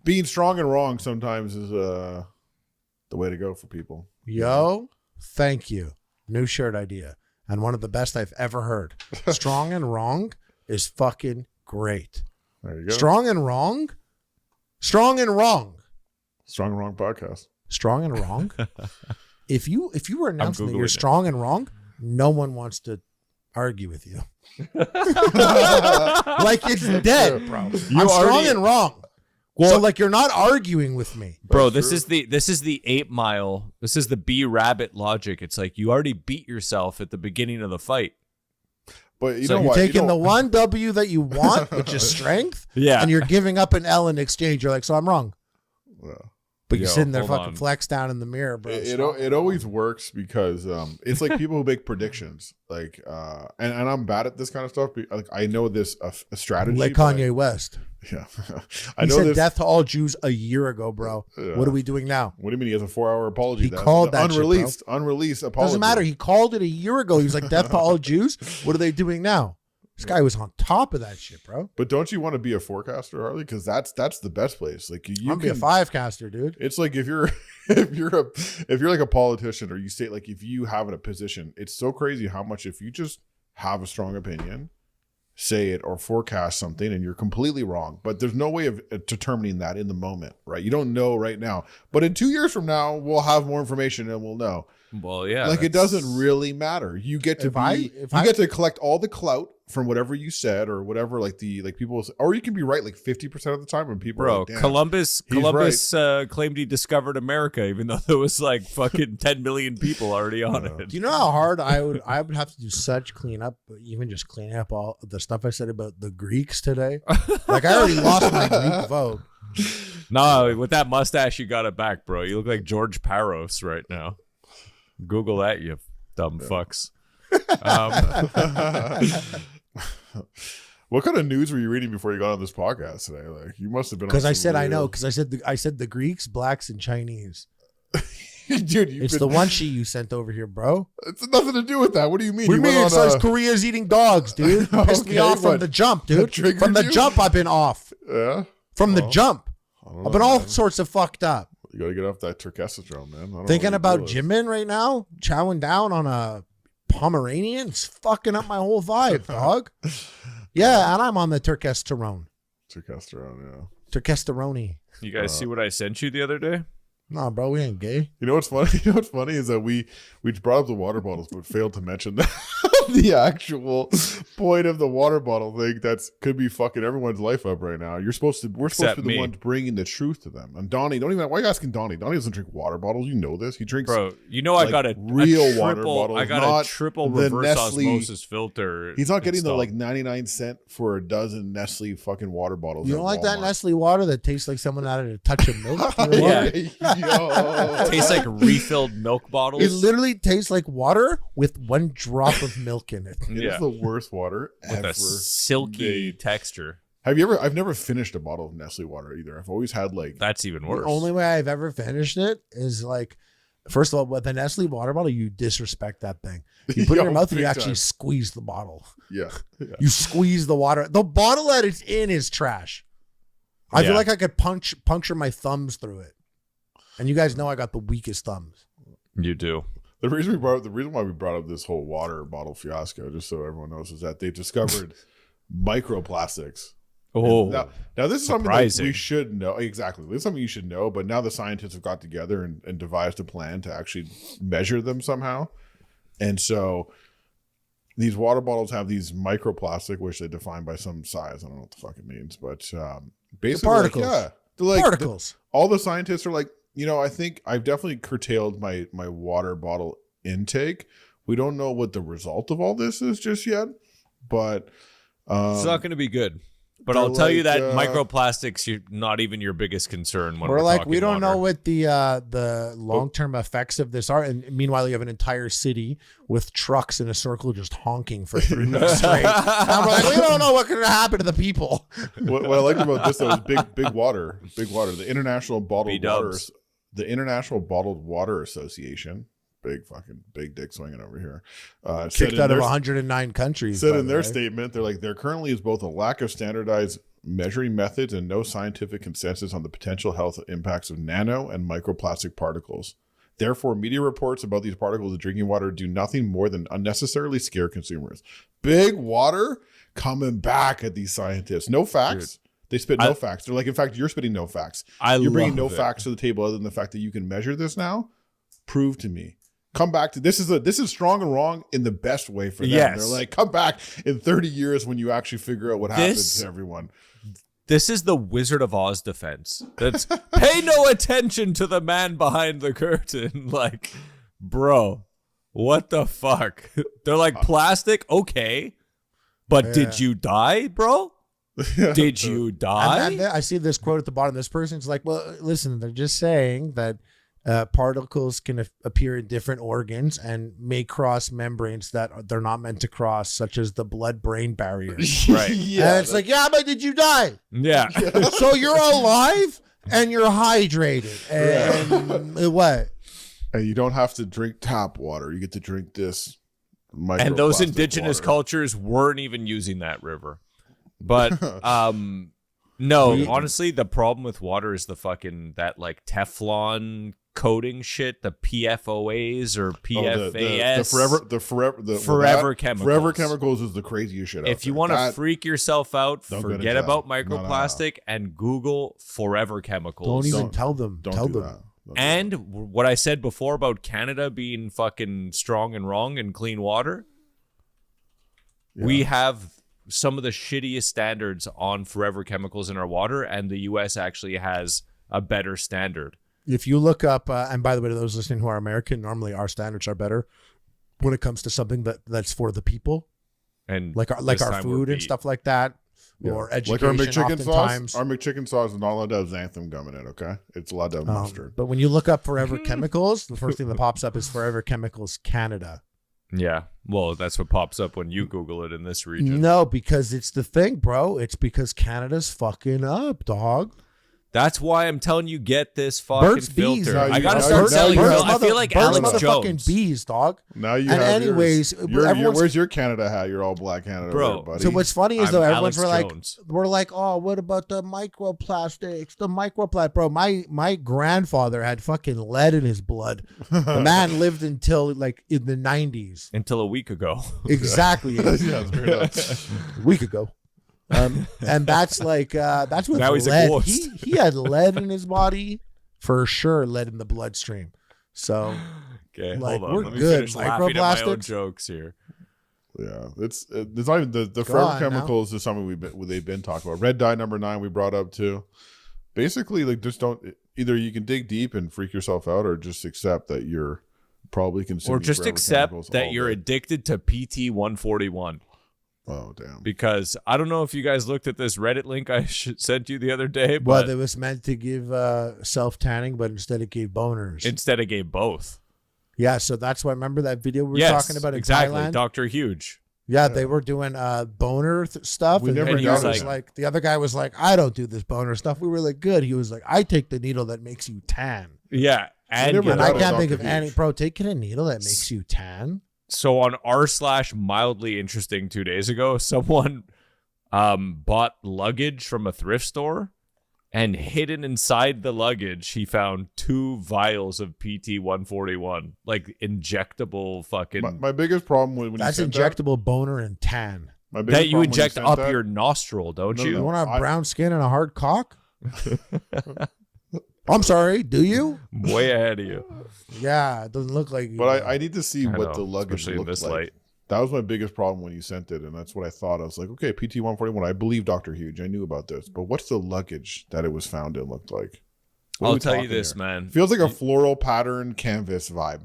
being strong and wrong sometimes is the way to go for people. Yo, thank you. New shirt idea. And one of the best I've ever heard. Strong and wrong is fucking great. There you go. Strong and wrong. Strong and wrong. Strong and Wrong podcast. Strong and wrong. If you were announcing that you're strong and wrong, no one wants to argue with you. Like it's dead, bro. I'm strong and wrong. Well, so like you're not arguing with me, bro. This is the 8 Mile. This is the B Rabbit logic. It's like you already beat yourself at the beginning of the fight. But you so know you're what? taking the one W that you want, which is strength, and you're giving up an L in exchange. You're like, so I'm wrong. Yeah. But you're sitting there fucking flex down in the mirror, bro. It always works because it's like people who make predictions, like and I'm bad at this kind of stuff. Like I know this a strategy, like Kanye West. Yeah, I know. He said death to all Jews a year ago, bro. Yeah. What are we doing now? What do you mean he has a 4-hour apology? He called that unreleased apology. Doesn't matter. He called it a year ago. He was like death to all Jews. What are they doing now? This guy was on top of that shit, bro. But don't you want to be a forecaster, Harley? Because that's the best place. Like you can be a 5-caster, dude. It's like if you're like a politician, or you state like if you have a position, it's so crazy how much if you just have a strong opinion, say it or forecast something, and you're completely wrong. But there's no way of determining that in the moment, right? You don't know right now. But in 2 years from now, we'll have more information and we'll know. Well, yeah. Like it doesn't really matter. You get to get to collect all the clout from whatever you said or whatever, like people, or you can be right like 50% of the time when people are like, Columbus claimed he discovered America, even though there was like fucking 10 million people already on it. Do you know how hard I would have to do such cleanup, even just cleaning up all the stuff I said about the Greeks today? Like I already lost my Greek vote. No, with that mustache, you got it back, bro. You look like George Paros right now. Google that, you dumb fucks. What kind of news were you reading before you got on this podcast today? Like you must have been because I said I know because I said the Greeks, blacks, and Chinese. Dude, it's the one sheet you sent over here, bro. It's nothing to do with that. What do you mean? What do you mean? It says Korea's eating dogs, dude. Pissed me off from the jump, dude. From the jump, I've been off. Yeah. From the jump, I've been all sorts of fucked up. You got to get off that testosterone, man. Thinking about gymming right now, chowing down on a Pomeranian, it's fucking up my whole vibe, dog. Yeah, and I'm on the testosterone. Testosterone, yeah. Testosterone. You guys see what I sent you the other day? Nah, bro, we ain't gay. You know what's funny? You know what's funny is that we brought up the water bottles, but failed to mention the actual point of the water bottle thing. Could be fucking everyone's life up right now. We're supposed to be the ones bringing the truth to them. And Donnie, why are you asking Donnie? Donnie doesn't drink water bottles. You know this. He drinks. Bro, you know I got a real water bottle. I got a triple reverse osmosis filter. He's not getting the like 99 cents for a dozen Nestle fucking water bottles. You don't like that Nestle water that tastes like someone added a touch of milk? Yeah. Tastes like refilled milk bottles. It literally tastes like water with one drop of milk in it. It's the worst water with a silky texture. Have you ever? I've never finished a bottle of Nestle water either. I've always had like. That's even worse. The only way I've ever finished it is like, first of all, with the Nestle water bottle, you disrespect that thing. You put it in your mouth and you actually squeeze the bottle. Yeah. You squeeze the water. The bottle that it's in is trash. I feel like I could puncture my thumbs through it. And you guys know I got the weakest thumbs. You do. The reason why we brought up this whole water bottle fiasco, just so everyone knows, is that they discovered microplastics. Oh, now this is something that we should know. Exactly, this is something you should know. But now the scientists have got together and devised a plan to actually measure them somehow. And so these water bottles have these microplastic, which they define by some size. I don't know what the fuck it means, but basically, particles. Particles. All the scientists are like, I think I've definitely curtailed my water bottle intake. We don't know what the result of all this is just yet, but it's not going to be good. But I'll tell you that microplastics are not even your biggest concern when we're like, we don't water. know what the long-term effects of this are. And meanwhile, you have an entire city with trucks in a circle just honking for 3 weeks straight. I'm like, we don't know what could happen to the people. What I like about this though is big water. The International Bottled Water Association. Big dick swinging over here. Kicked out of 109 countries. Said in their statement, they're like, there currently is both a lack of standardized measuring methods, and no scientific consensus on the potential health impacts of nano and microplastic particles. Therefore, media reports about these particles in drinking water do nothing more than unnecessarily scare consumers. Big water coming back at these scientists. No facts. Dude, they spit no facts. They're like, in fact, you're spitting no facts. You're bringing no facts to the table other than the fact that you can measure this now. Prove to me. Come back to this is strong and wrong in the best way for them. Yes. They're like, come back in 30 years when you actually figure out what happens to everyone. This is the Wizard of Oz defense. That's pay no attention to the man behind the curtain. Like, bro, what the fuck? They're like, plastic, okay, but did you die, bro? Did you die? And I see this quote at the bottom. This person's like, well, listen, they're just saying that particles can appear in different organs and may cross membranes that they're not meant to cross, such as the blood-brain barrier. Right. Yeah, and it's like, yeah, but did you die? Yeah. So you're alive and you're hydrated. And what? And you don't have to drink tap water. You get to drink this microplastic And those indigenous water. Cultures weren't even using that river. But no, honestly, the problem with water is the fucking that like Teflon coating shit, the PFOAs or PFAS. The forever chemicals. Forever chemicals is the craziest shit. If you want to freak yourself out, forget about microplastic and Google forever chemicals. Don't even tell them. Don't tell do them. that. And what I said before about Canada being fucking strong and wrong and clean water, we have some of the shittiest standards on forever chemicals in our water, and the U.S. actually has a better standard. If you look up, and by the way, to those listening who are American, normally our standards are better when it comes to something that's for the people, and like our food and stuff like that, or education. Like our McChicken oftentimes. sauce. Our McChicken sauce is not allowed to have xanthan gum in it. Okay, it's allowed to have mustard. But when you look up forever chemicals, the first thing that pops up is Forever Chemicals Canada. Yeah, well, that's what pops up when you Google it in this region. No, because it's the thing, bro. It's because Canada's fucking up, dog. That's why I'm telling you, get this fucking Burt's filter. Bees. I gotta start selling. I feel like Burt's Alex motherfucking Jones. bees, dog. Now you and have anyways, where's your Canada hat? You're all black Canada, bro. buddy. So what's funny is though, everyone's Alex we're like, oh, what about the microplastics? The microplastic, bro. My grandfather had fucking lead in his blood. The man lived until like in the 90s. Until a week ago. Exactly. Yeah, fair enough. A week ago. And that's like that's with now he's lead. a ghost. He had lead in his body for sure, lead in the bloodstream. So okay, like, hold on. we're Let me good. finish laughing at my own Microplastics? jokes here. Yeah, it's not even the forever chemicals is something they've been talking about. Red dye number 9 we brought up too. Basically, like just don't either you can dig deep and freak yourself out, or just accept that you're probably consuming. Or just forever accept chemicals that all you're day. addicted to PT 141. Oh damn! Because I don't know if you guys looked at this Reddit link I sent you the other day, well, but it was meant to give self-tanning, but instead it gave boners. instead it gave both. Yeah, so that's why, remember that video we were Yes, talking about in exactly. Thailand? Dr. Huge. Yeah, they were doing boner stuff. We and never the got guy was it. like, the other guy was like, I don't do this boner stuff. We were like, good. He was like, I take the needle that makes you tan. Yeah. And never And got I it. can't think Dr. of any, Huge. bro, taking a needle that makes you tan. so on r/mildly interesting 2 days ago, someone bought luggage from a thrift store, and hidden inside the luggage, he found 2 vials of PT 141, like injectable fucking My biggest problem when That's you sent injectable boner and tan. my biggest that you problem when inject sent up that- your nostril, don't No, you? You no. want to have I- brown skin and a hard cock? I'm sorry, do you? Way ahead of you. Yeah, it doesn't look like you. But I need to see I what know, the luggage especially in looked this like. light. That was my biggest problem when you sent it, and that's what I thought. I was like, okay, PT 141. I believe Dr. Huge. I knew about this, but what's the luggage that it was found in looked like? What are I'll we tell you talking this, here? man. Feels like a floral pattern canvas vibe.